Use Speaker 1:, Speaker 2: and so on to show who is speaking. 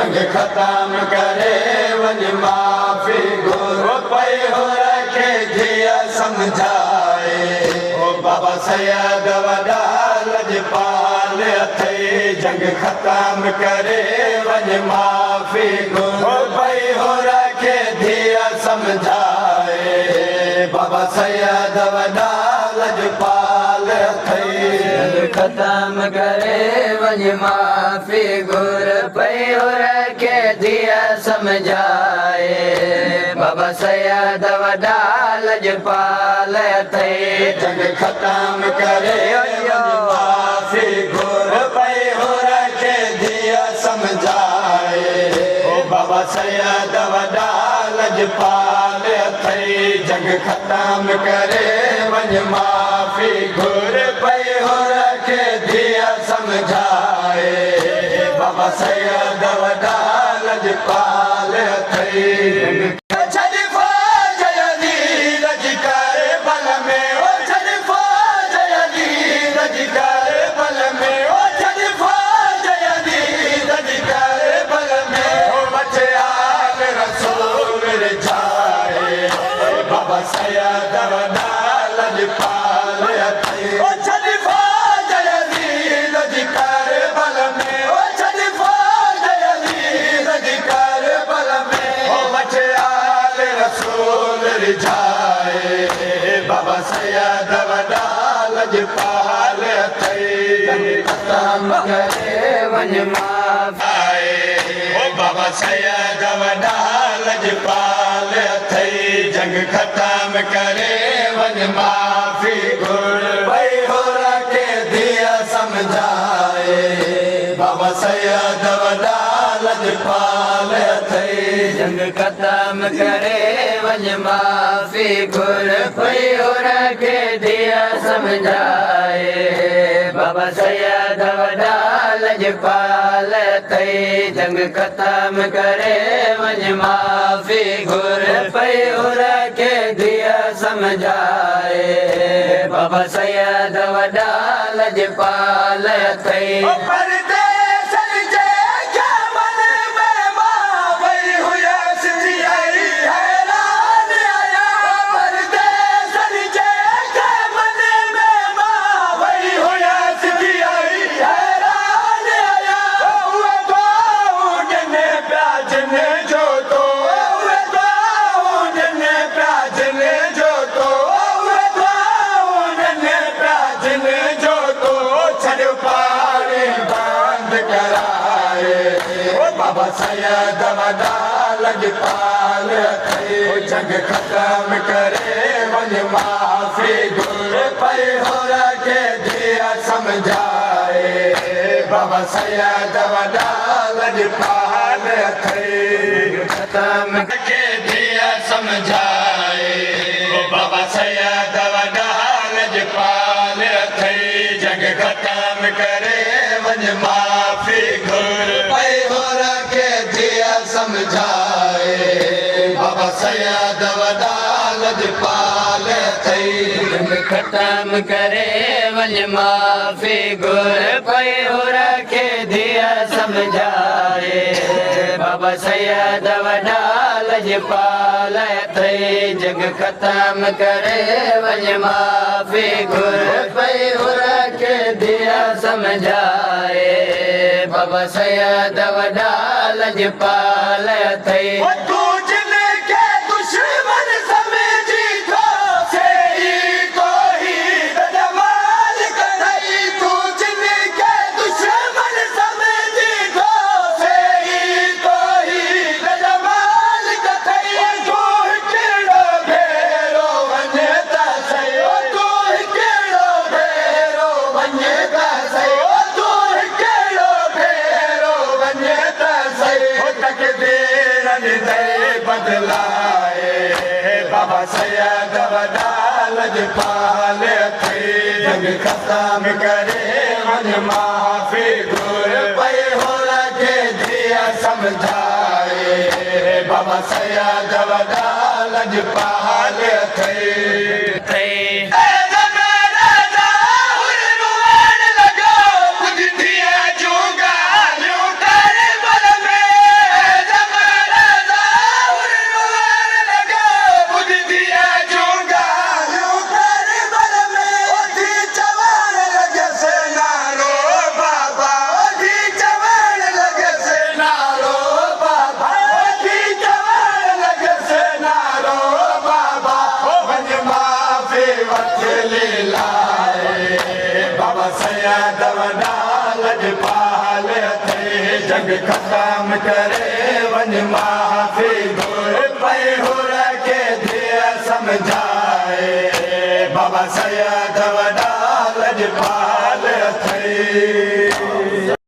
Speaker 1: जंग ख़त्म करे वञ माफ़ी घुर पई हो रखे धीअ समझाए ओ बाबा सैयद वॾा लजपाल अथई जंग ख़त्म करे वञ माफ़ी घुर पई हो रखे धीअ समझाए बाबा सैयद वॾा लजपाल अथई जंग ख़त्म करे वञ माफ़ी घुर पई हो रखे धीअ समझाए बाबा सैयद वॾा लजपाल अथई जंग ख़त्म करे माफ़ी घुर पई हो रखे धीअ समझाए बाबा सैयद वॾा लजपाल अथई जंग ख़त्म करे वञ माफ़ी घुर पई हो रखे धीअ समझाए बाबा सैयद वॾा लजपाल अथई सैयद वॾा लजपाल अथई ओ छॾिफा जयदीद जी करबल में ओ छॾिफा जयदीद जी करबल में ओ बचयाल रसूल रिझाए बाबा सैयद वॾा लजपाल अथई जंग ख़त्म करे वञ माफ़ी ओ बाबा सैयद वॾा लजपाल अथई जंग ख़त्म करे वञ माफ़ी घुर पई हो रखे धीअ समझाए बाबा सैयद वॾा लजपाल अथई जंग ख़त्म करे वञ माफ़ी घुर पई हो रखे धीअ समझाए बाबा सैयद वॾा लजपाल अथई जंग ख़त्म करे वञ माफ़ी घुर पई हो रखे धीअ समझाए बाबा सैयद वॾा लजपाल अथई बाबा सैयद वॾा लजपाल अथई जंग ख़त्म करे वञ माफ़ी घुर पई हो रखे धीअ समझाए बाबा सैयद वॾा लजपाल अथई ख़त्म रखे धीअ समझाए बाबा सैयद वॾा लजपाल अथई जंग ख़त्म करे वञ माफ़ी घुर पई हो रखे धीअ समझाए बाबा सैयद वॾा लजपाल अथई जंग ख़त्म करे वञ माफ़ी घुर पई हो रखे धीअ समझाए बाबा सैयद वॾा लजपाल अथई जंग ख़त्म करे वञ माफ़ी घुर पई हो रखे धीअ समझाए बाबा सैयद वॾा लजपाल अथई बाबा सैयद वॾा लजपाल अथई जंग ख़त्म करे वञ माफ़ी घुर पई हो रखे धीअ समझाए बाबा सैयद वॾा लजपाल अथई वठली लाए बाबा सैयद वॾा लजपाल अथई जग ख़त्म करे वञ माफ़ी घुर पई हुर खे धीअ सम्झाए बाबा